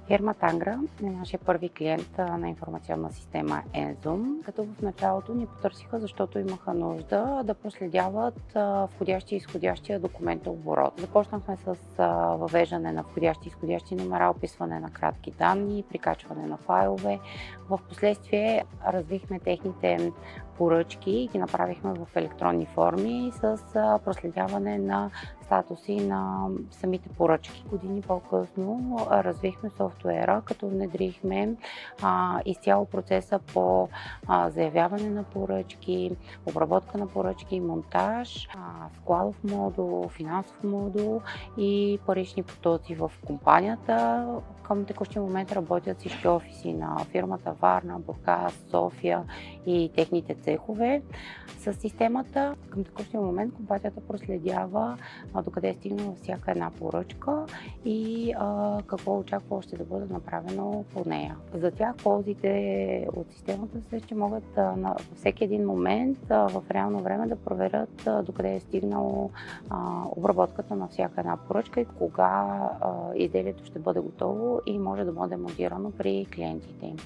Фирма Тангра е нашия първи клиент на информационна система Enzum, като в началото ни потърсиха, защото имаха нужда да проследяват входящи и изходящия документооборот. Започнахме с въвеждане на входящи и изходящи номера, описване на кратки данни, прикачване на файлове. В последствие развихме техните поръчки и ги направихме в електронни форми с проследяване на статуси на самите поръчки. Години по-късно развихме софтуера, като внедрихме изцяло процеса по заявяване на поръчки, обработка на поръчки, монтаж, складов модул, финансов модул и парични потоци в компанията. Към текущия момент работят всички офиси на фирмата Варна, Бургас, София и техните цехове. С системата към текущия момент компанията проследява докъде е стигнала всяка една поръчка и какво очаква още да бъде направено по нея. За тях ползите от системата са, че могат във всеки един момент в реално време да проверят докъде е стигнало обработката на всяка една поръчка и кога изделието ще бъде готово и може да бъде монтирано при клиентите им.